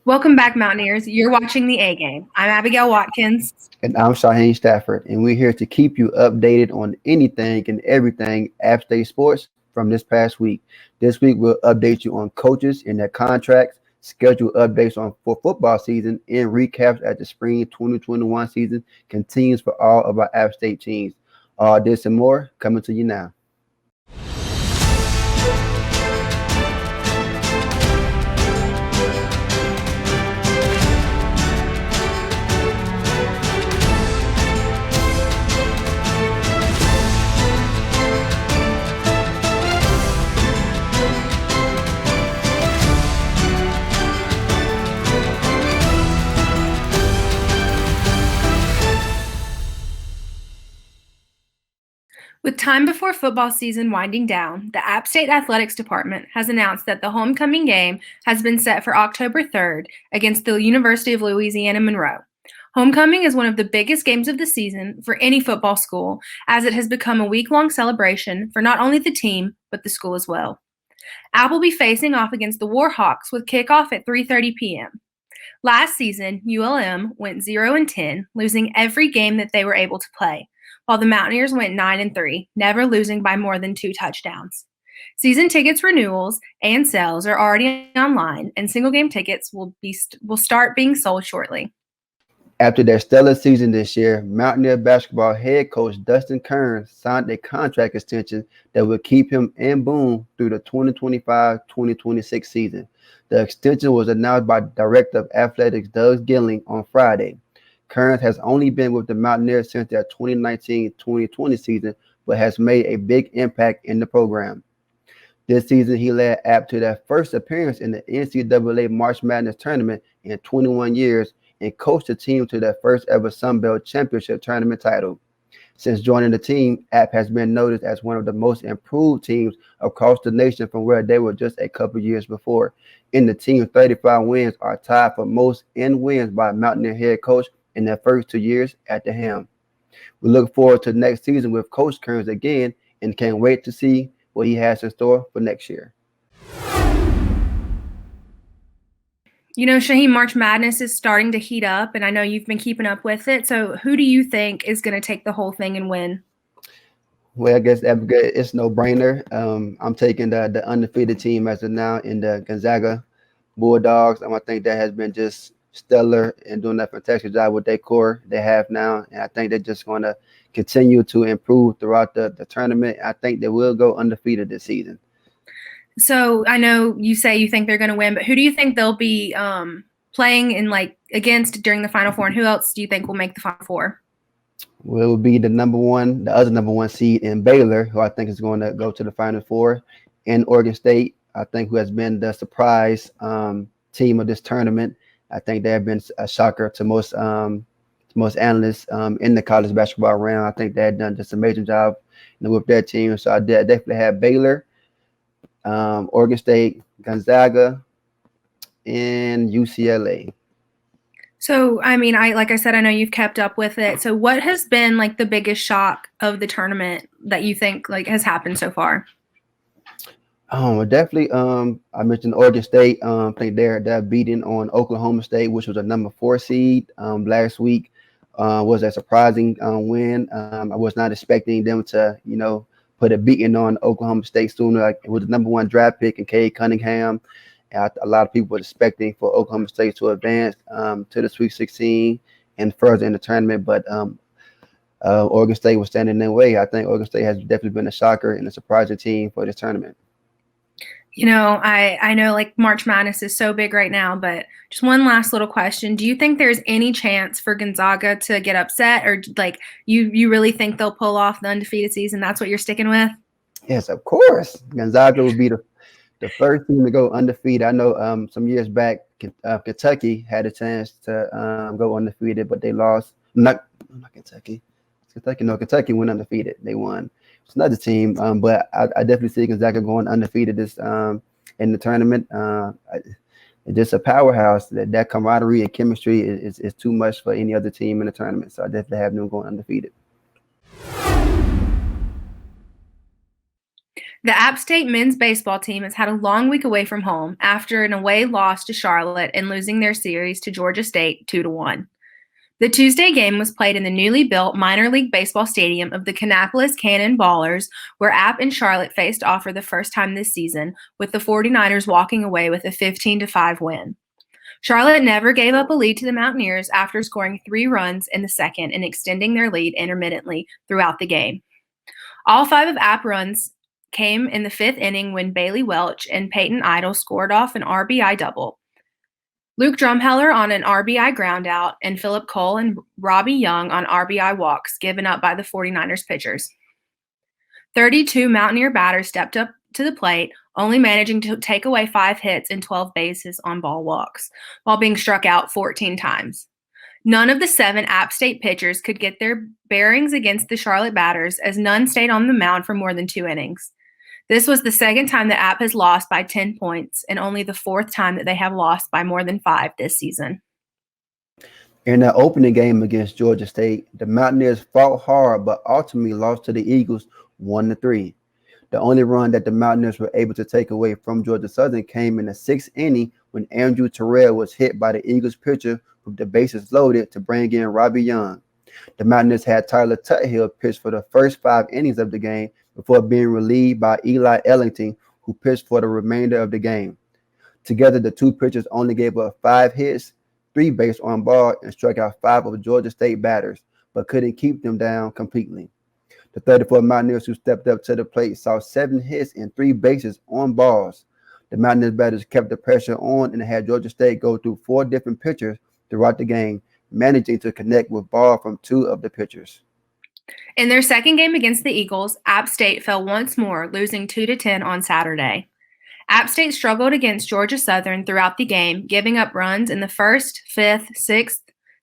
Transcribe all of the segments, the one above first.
Welcome back, Mountaineers. You're watching the A Game. I'm Abigail Watkins. And I'm Shaheen Stafford, and we're here to keep you updated on anything and everything App State sports from this past week. This week, we'll update you on coaches and their contracts, schedule updates on for football season, and recaps as the spring 2021 season continues for all of our App State teams. All this and more coming to you now. With time before football season winding down, the App State Athletics Department has announced that the homecoming game has been set for October 3rd against the University of Louisiana Monroe. Homecoming is one of the biggest games of the season for any football school, as it has become a week-long celebration for not only the team, but the school as well. App will be facing off against the Warhawks with kickoff at 3:30 p.m. Last season, ULM went 0-10, losing every game that they were able to play, while the Mountaineers went 9-3, never losing by more than 2 touchdowns. Season tickets renewals and sales are already online, and single game tickets will start being sold shortly. After their stellar season this year, Mountaineer basketball head coach Dustin Kearns signed a contract extension that will keep him in Boone through the 2025-2026 season. The extension was announced by Director of Athletics Doug Gilling on Friday. Kearns has only been with the Mountaineers since their 2019-2020 season, but has made a big impact in the program. This season, he led App to their first appearance in the NCAA March Madness tournament in 21 years and coached the team to their first ever Sun Belt Championship tournament title. Since joining the team, App has been noticed as one of the most improved teams across the nation from where they were just a couple years before. In the team's 35 wins are tied for most in wins by a Mountaineer head coach in their first 2 years at the helm. We look forward to next season with Coach Kearns again and can't wait to see what he has in store for next year. You know, Shaheen, March Madness is starting to heat up, and I know you've been keeping up with it. So who do you think is going to take the whole thing and win? Well, I guess it's no brainer. I'm taking the undefeated team as of now in the Gonzaga Bulldogs. I think that has been just stellar and doing a fantastic job with their core they have now. And I think they're just going to continue to improve throughout the tournament. I think they will go undefeated this season. So I know you say you think they're going to win, but who do you think they'll be playing in against during the Final Four, and who else do you think will make the Final Four? Well, it will be the other number one seed in Baylor, who I think is going to go to the Final Four, and Oregon State, I think, who has been the surprise team of this tournament. I think they have been a shocker to most analysts in the college basketball realm. I think they have done just an amazing job with their team. So I definitely have Baylor, Oregon State, Gonzaga, and UCLA. So, I mean, like I said, I know you've kept up with it. So what has been the biggest shock of the tournament that you think has happened so far? Definitely. I mentioned Oregon State. I think they're beating on Oklahoma State, which was a number 4 seed last week. Was a surprising win. I was not expecting them to, put a beating on Oklahoma State sooner. It was the number 1 draft pick in Cade Cunningham. A lot of people were expecting for Oklahoma State to advance to the Sweet 16 and further in the tournament, but Oregon State was standing in their way. I think Oregon State has definitely been a shocker and a surprising team for this tournament. You know, I know March Madness is so big right now, but just one last little question. Do you think there's any chance for Gonzaga to get upset, or you really think they'll pull off the undefeated season? That's what you're sticking with? Yes, of course. Gonzaga would be the first team to go undefeated. I know some years back, Kentucky had a chance to go undefeated, but they lost. Not Kentucky. Kentucky went undefeated. They won. It's another team, but I definitely see Gonzaga going undefeated this in the tournament. It's just a powerhouse. That camaraderie and chemistry is too much for any other team in the tournament. So I definitely have them going undefeated. The App State men's baseball team has had a long week away from home after an away loss to Charlotte and losing their series to Georgia State 2-1. The Tuesday game was played in the newly built minor league baseball stadium of the Kannapolis Cannonballers, where App and Charlotte faced off for the first time this season, with the 49ers walking away with a 15-5 win. Charlotte never gave up a lead to the Mountaineers after scoring 3 runs in the second and extending their lead intermittently throughout the game. All 5 of App runs came in the 5th inning when Bailey Welch and Peyton Idle scored off an RBI double. Luke Drumheller on an RBI groundout, and Philip Cole and Robbie Young on RBI walks given up by the 49ers pitchers. 32 Mountaineer batters stepped up to the plate, only managing to take away 5 hits and 12 bases on ball walks, while being struck out 14 times. None of the 7 App State pitchers could get their bearings against the Charlotte batters, as none stayed on the mound for more than 2 innings. This was the second time that App has lost by 10 points and only the 4th time that they have lost by more than 5 this season. In the opening game against Georgia State, the Mountaineers fought hard but ultimately lost to the Eagles 1-3. The only run that the Mountaineers were able to take away from Georgia Southern came in the 6th inning when Andrew Terrell was hit by the Eagles pitcher with the bases loaded to bring in Robbie Young. The Mountaineers had Tyler Tuthill pitch for the first 5 innings of the game before being relieved by Eli Ellington, who pitched for the remainder of the game. Together, the 2 pitchers only gave up 5 hits, 3 base on ball, and struck out 5 of Georgia State batters, but couldn't keep them down completely. The 34 Mountaineers who stepped up to the plate saw 7 hits and 3 bases on balls. The Mountaineers batters kept the pressure on and had Georgia State go through 4 different pitchers throughout the game, managing to connect with ball from 2 of the pitchers. In their second game against the Eagles, App State fell once more, losing 2-10 on Saturday. App State struggled against Georgia Southern throughout the game, giving up runs in the 1st, 5th, 6th,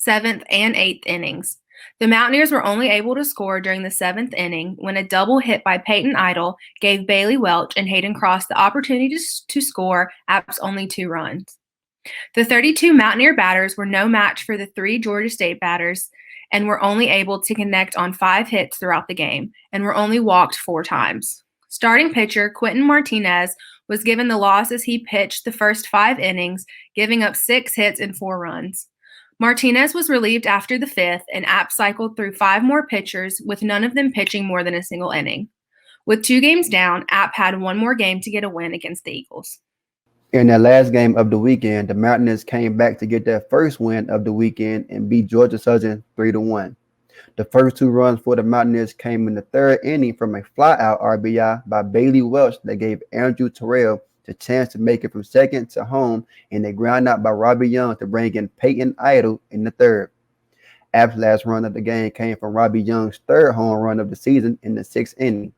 7th, and 8th innings. The Mountaineers were only able to score during the 7th inning when a double hit by Peyton Idle gave Bailey Welch and Hayden Cross the opportunity to score App's only 2 runs. The 32 Mountaineer batters were no match for the 3 Georgia State batters and were only able to connect on 5 hits throughout the game and were only walked 4 times. Starting pitcher Quentin Martinez was given the loss as he pitched the first 5 innings, giving up 6 hits and 4 runs. Martinez was relieved after the 5th, and App cycled through 5 more pitchers, with none of them pitching more than a single inning. With 2 games down, App had 1 more game to get a win against the Eagles. In that last game of the weekend, the Mountaineers came back to get their first win of the weekend and beat Georgia Southern 3-1. The first 2 runs for the Mountaineers came in the 3rd inning from a flyout RBI by Bailey Welch that gave Andrew Terrell the chance to make it from second to home, and a ground out by Robbie Young to bring in Peyton Idle in the 3rd. App's last run of the game came from Robbie Young's 3rd home run of the season in the 6th inning.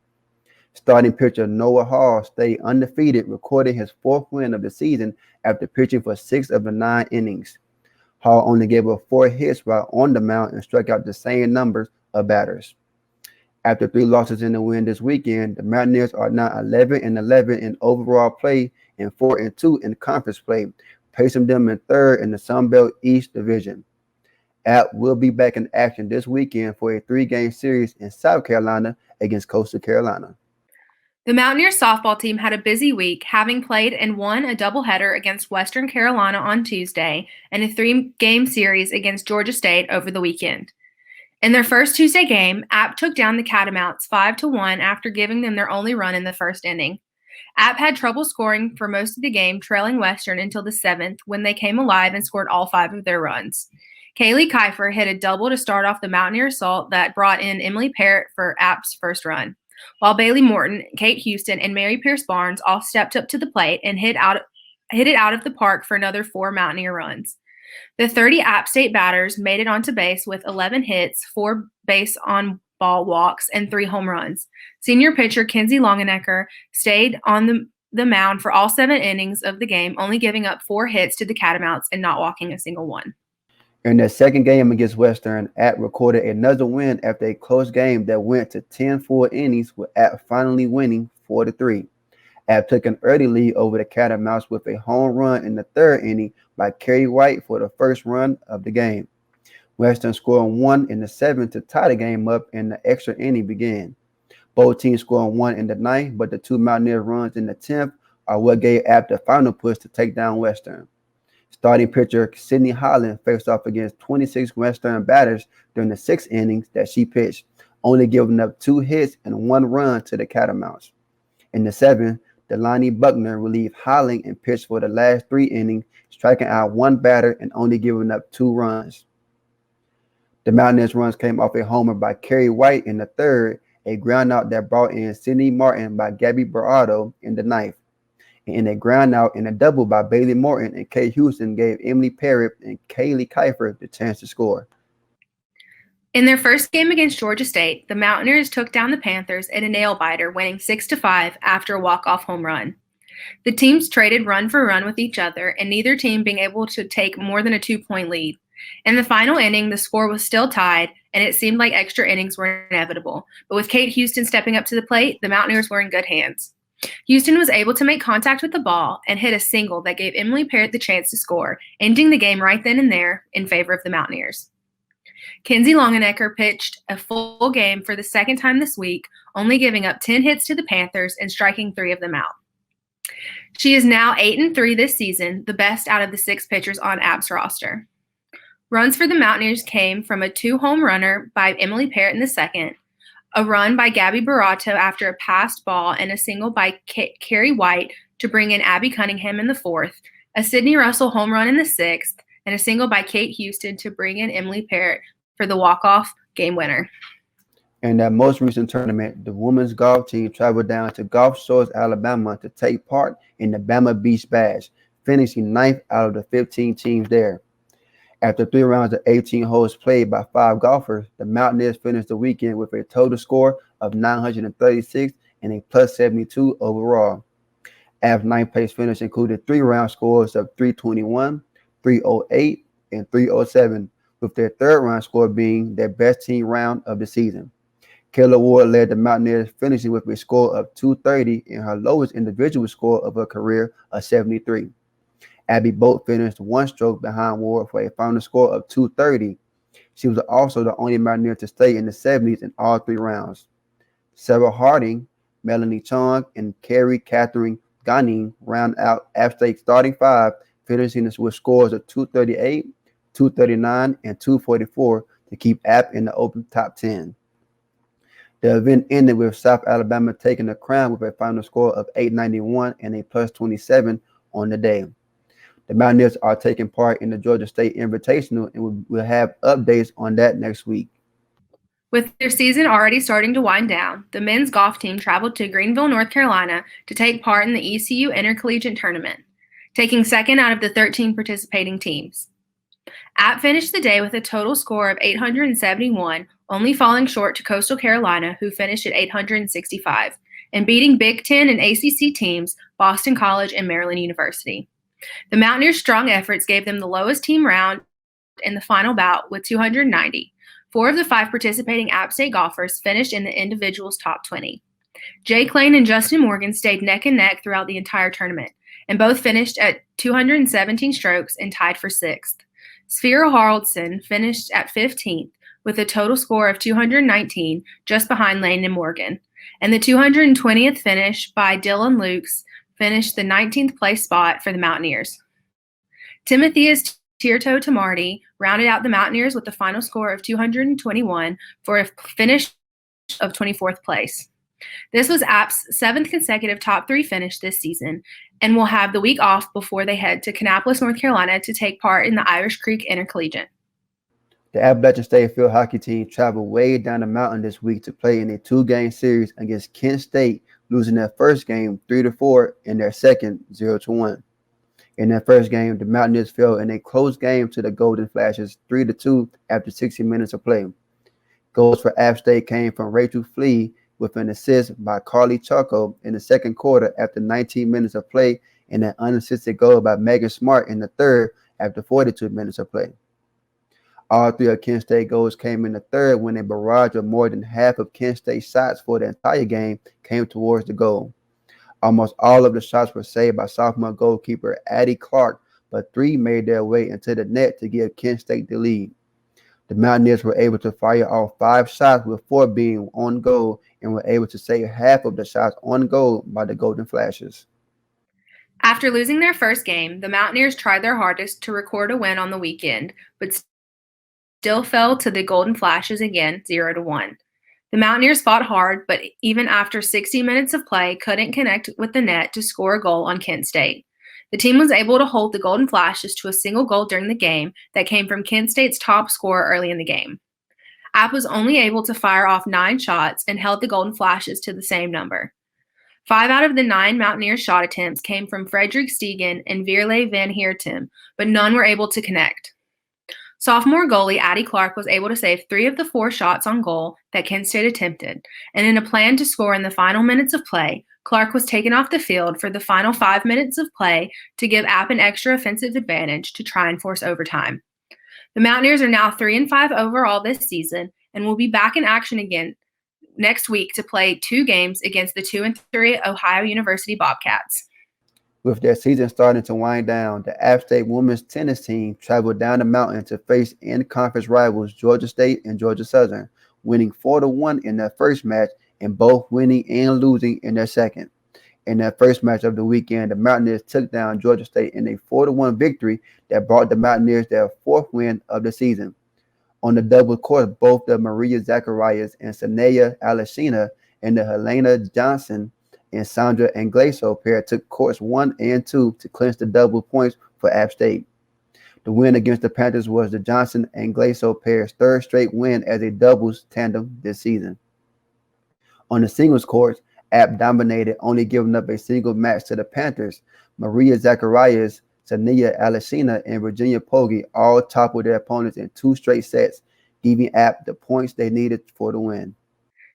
Starting pitcher Noah Hall stayed undefeated, recording his 4th win of the season after pitching for 6 of the 9 innings. Hall only gave up 4 hits while on the mound and struck out the same numbers of batters. After 3 losses in the win this weekend, the Mountaineers are now 11-11 in overall play and 4-2 in conference play, placing them in 3rd in the Sun Belt East Division. App will be back in action this weekend for a 3-game series in South Carolina against Coastal Carolina. The Mountaineers softball team had a busy week, having played and won a doubleheader against Western Carolina on Tuesday and a 3-game series against Georgia State over the weekend. In their first Tuesday game, App took down the Catamounts 5-1 after giving them their only run in the 1st inning. App had trouble scoring for most of the game, trailing Western until the 7th when they came alive and scored all 5 of their runs. Kaylee Kiefer hit a double to start off the Mountaineer assault that brought in Emily Parrott for App's first run, while Bailey Morton, Kate Houston, and Mary Pierce Barnes all stepped up to the plate and hit it out of the park for another 4 Mountaineer runs. The 30 App State batters made it onto base with 11 hits, 4 base on ball walks, and 3 home runs. Senior pitcher Kenzie Longenecker stayed on the mound for all 7 innings of the game, only giving up 4 hits to the Catamounts and not walking a single one. In their second game against Western, App recorded another win after a close game that went to 10 full innings, with App finally winning 4-3. App took an early lead over the Catamounts with a home run in the 3rd inning by Kerry White for the first run of the game. Western scored 1 in the 7th to tie the game up, and the extra inning began. Both teams scored one in the ninth, but the two Mountaineers runs in the 10th are what gave App the final push to take down Western. Starting pitcher Sydney Holland faced off against 26 Western batters during the 6 innings that she pitched, only giving up 2 hits and 1 run to the Catamounts. In the 7th, Delaney Buckner relieved Holland and pitched for the last 3 innings, striking out 1 batter and only giving up 2 runs. The Mountaineers runs came off a homer by Kerry White in the 3rd, a groundout that brought in Sydney Martin by Gabby Barado in the 9th. And in a groundout and a double by Bailey Morton and Kay Houston gave Emily Parrott and Kaylee Kiefer the chance to score. In their first game against Georgia State, the Mountaineers took down the Panthers in a nail-biter, winning 6-5 after a walk-off home run. The teams traded run for run with each other, and neither team being able to take more than a 2-point lead. In the final inning, the score was still tied, and it seemed like extra innings were inevitable. But with Kate Houston stepping up to the plate, the Mountaineers were in good hands. Houston was able to make contact with the ball and hit a single that gave Emily Parrott the chance to score, ending the game right then and there in favor of the Mountaineers. Kenzie Longenecker pitched a full game for the second time this week, only giving up 10 hits to the Panthers and striking 3 of them out. She is now 8-3 this season, the best out of the 6 pitchers on App's roster. Runs for the Mountaineers came from a 2-home runner by Emily Parrott in the 2nd, a run by Gabby Barato after a passed ball, and a single by Kerry White to bring in Abby Cunningham in the 4th, a Sydney Russell home run in the 6th, and a single by Kate Houston to bring in Emily Parrott for the walk-off game winner. In that most recent tournament, the women's golf team traveled down to Gulf Shores, Alabama to take part in the Bama Beach Bash, finishing 9th out of the 15 teams there. After 3 rounds of 18 holes played by 5 golfers, the Mountaineers finished the weekend with a total score of 936 and a plus 72 overall. App's 9th place finish included 3 round scores of 321, 308, and 307, with their 3rd round score being their best team round of the season. Kayla Ward led the Mountaineers, finishing with a score of 230 and her lowest individual score of her career of 73. Abby Bolt finished 1 stroke behind Ward for a final score of 230. She was also the only Mountaineer to stay in the 70s in all 3 rounds. Sarah Harding, Melanie Chong, and Carrie Catherine Ganin round out App State starting 5, finishing with scores of 238, 239, and 244 to keep App in the open top 10. The event ended with South Alabama taking the crown with a final score of 891 and a plus 27 on the day. The Mountaineers are taking part in the Georgia State Invitational, and we'll have updates on that next week. With their season already starting to wind down, the men's golf team traveled to Greenville, North Carolina to take part in the ECU Intercollegiate Tournament, taking 2nd out of the 13 participating teams. App finished the day with a total score of 871, only falling short to Coastal Carolina, who finished at 865, and beating Big Ten and ACC teams Boston College and Maryland University. The Mountaineers' strong efforts gave them the lowest team round in the final bout with 290. 4 of the 5 participating App State golfers finished in the individuals' top 20. Jake Lane and Justin Morgan stayed neck and neck throughout the entire tournament, and both finished at 217 strokes and tied for 6th. Sphera Haraldson finished at 15th with a total score of 219, just behind Lane and Morgan, and the 220th finish by Dylan Lukes finished the 19th place spot for the Mountaineers. Timotheus Tirto Tamardi rounded out the Mountaineers with a final score of 221 for a finish of 24th place. This was App's 7th consecutive top 3 finish this season, and will have the week off before they head to Kannapolis, North Carolina to take part in the Irish Creek Intercollegiate. The Appalachian State field hockey team traveled way down the mountain this week to play in a 2-game series against Kent State, losing their first game 3-4 and their second 0-1. In their first game, the Mountaineers fell in a close game to the Golden Flashes 3-2 after 60 minutes of play. Goals for App State came from Rachel Flea with an assist by Carly Choco in the second quarter after 19 minutes of play, and an unassisted goal by Megan Smart in the third after 42 minutes of play. All 3 of Kent State goals came in the third when a barrage of more than half of Kent State shots for the entire game came towards the goal. Almost all of the shots were saved by sophomore goalkeeper Addie Clark, but 3 made their way into the net to give Kent State the lead. The Mountaineers were able to fire off 5 shots with 4 being on goal and were able to save half of the shots on goal by the Golden Flashes. After losing their first game, the Mountaineers tried their hardest to record a win on the weekend, but still fell to the Golden Flashes again, 0-1. The Mountaineers fought hard, but even after 60 minutes of play, couldn't connect with the net to score a goal on Kent State. The team was able to hold the Golden Flashes to a single goal during the game that came from Kent State's top scorer early in the game. App was only able to fire off 9 shots and held the Golden Flashes to the same number. 5 out of the 9 Mountaineers shot attempts came from Frederick Stegen and Veerle van Heertem, but none were able to connect. Sophomore goalie Addie Clark was able to save 3 of the 4 shots on goal that Kent State attempted, and in a plan to score in the final minutes of play, Clark was taken off the field for the final 5 minutes of play to give App an extra offensive advantage to try and force overtime. The Mountaineers are now 3-5 overall this season and will be back in action again next week to play 2 games against the 2-3 Ohio University Bobcats. With their season starting to wind down, the App State women's tennis team traveled down the mountain to face in-conference rivals Georgia State and Georgia Southern, winning 4-1 in their first match and both winning and losing in their second. In their first match of the weekend, the Mountaineers took down Georgia State in a 4-1 victory that brought the Mountaineers their 4th win of the season. On the double court, both the Maria Zacharias and Sanaya Alashina and the Helena Johnson and Sandra Angleso pair took courts 1 and 2 to clinch the double points for App State. The win against the Panthers was the Johnson and Angleso pair's 3rd straight win as a doubles tandem this season. On the singles courts, App dominated, only giving up a single match to the Panthers. Maria Zacharias, Sania Alashina, and Virginia Pogge all toppled their opponents in 2 straight sets, giving App the points they needed for the win.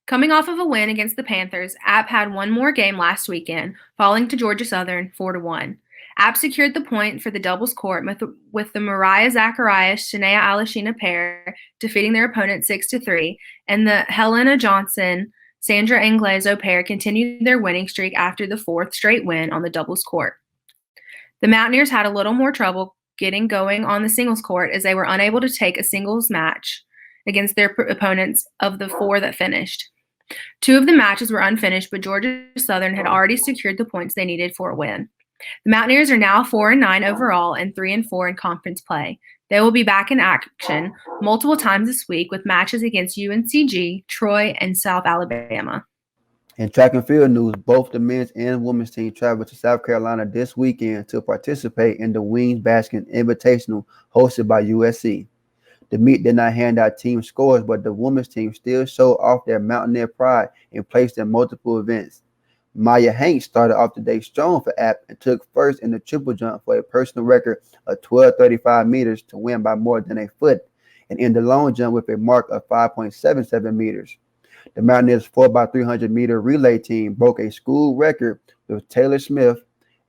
Coming off of a win against the Panthers, App had one more game last weekend, falling to Georgia Southern 4-1. App secured the point for the doubles court with the Mariah Zacharias-Shania Alashina pair defeating their opponent 6-3, and the Helena Johnson-Sandra Angleso pair continued their winning streak after the 4th straight win on the doubles court. The Mountaineers had a little more trouble getting going on the singles court as they were unable to take a singles match against their opponents of the 4 that finished. 2 of the matches were unfinished, but Georgia Southern had already secured the points they needed for a win. The Mountaineers are now 4-9 overall and 3-4 in conference play. They will be back in action multiple times this week with matches against UNCG, Troy, and South Alabama. In track and field news, both the men's and women's team traveled to South Carolina this weekend to participate in the Wings Basket Invitational hosted by USC. The meet did not hand out team scores, but the women's team still showed off their Mountaineer pride and placed in multiple events. Maya Hanks started off the day strong for App and took first in the triple jump for a personal record of 12.35 meters to win by more than a foot, and in the long jump with a mark of 5.77 meters. The Mountaineers 4x300 meter relay team broke a school record with Taylor Smith,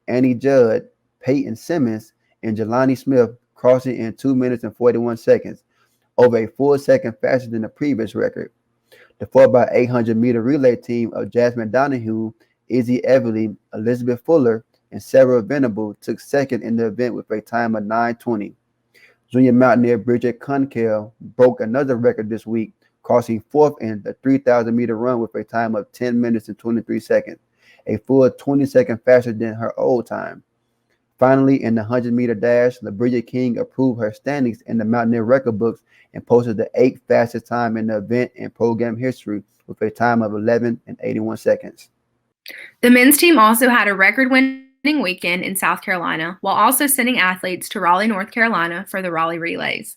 Annie Judd, Peyton Simmons, and Jelani Smith crossing in 2 minutes and 41 seconds, over a full second faster than the previous record. The 4x800 meter relay team of Jasmine Donahue, Izzy Everly, Elizabeth Fuller, and Sarah Venable took second in the event with a time of 9:20. Junior Mountaineer Bridget Kunkel broke another record this week, crossing 4th in the 3,000 meter run with a time of 10 minutes and 23 seconds, a full 20 seconds faster than her old time. Finally, in the 100 meter dash, LaBridget King approved her standings in the Mountaineer record books and posted the 8th fastest time in the event in program history with a time of 11 and 81 seconds. The men's team also had a record-winning weekend in South Carolina, while also sending athletes to Raleigh, North Carolina for the Raleigh Relays.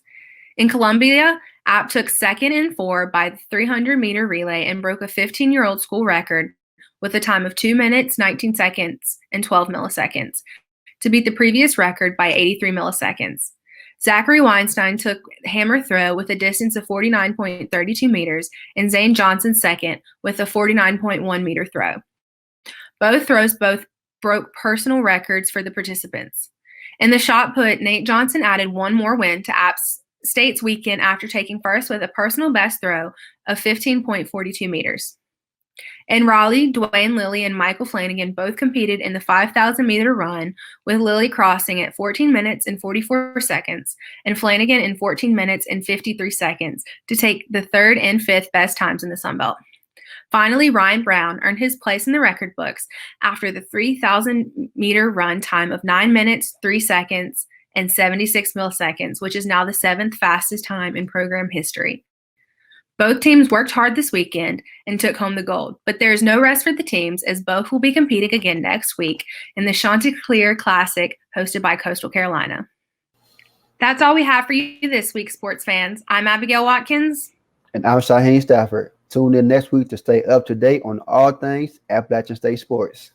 In Columbia, App took second in 4 by the 300 meter relay and broke a 15-year-old school record with a time of 2 minutes, 19 seconds, and 12 milliseconds to beat the previous record by 83 milliseconds. Zachary Weinstein took hammer throw with a distance of 49.32 meters and Zane Johnson second with a 49.1 meter throw. Both throws broke personal records for the participants. In the shot put, Nate Johnson added one more win to App State's weekend after taking first with a personal best throw of 15.42 meters. In Raleigh, Dwayne Lilly and Michael Flanagan both competed in the 5,000-meter run, with Lilly crossing at 14 minutes and 44 seconds and Flanagan in 14 minutes and 53 seconds to take the third and fifth best times in the Sun Belt. Finally, Ryan Brown earned his place in the record books after the 3,000-meter run time of 9 minutes, 3 seconds, and 76 milliseconds, which is now the seventh fastest time in program history. Both teams worked hard this weekend and took home the gold, but there is no rest for the teams as both will be competing again next week in the Chanticleer Classic hosted by Coastal Carolina. That's all we have for you this week, sports fans. I'm Abigail Watkins. And I'm Shaheen Stafford. Tune in next week to stay up to date on all things Appalachian State sports.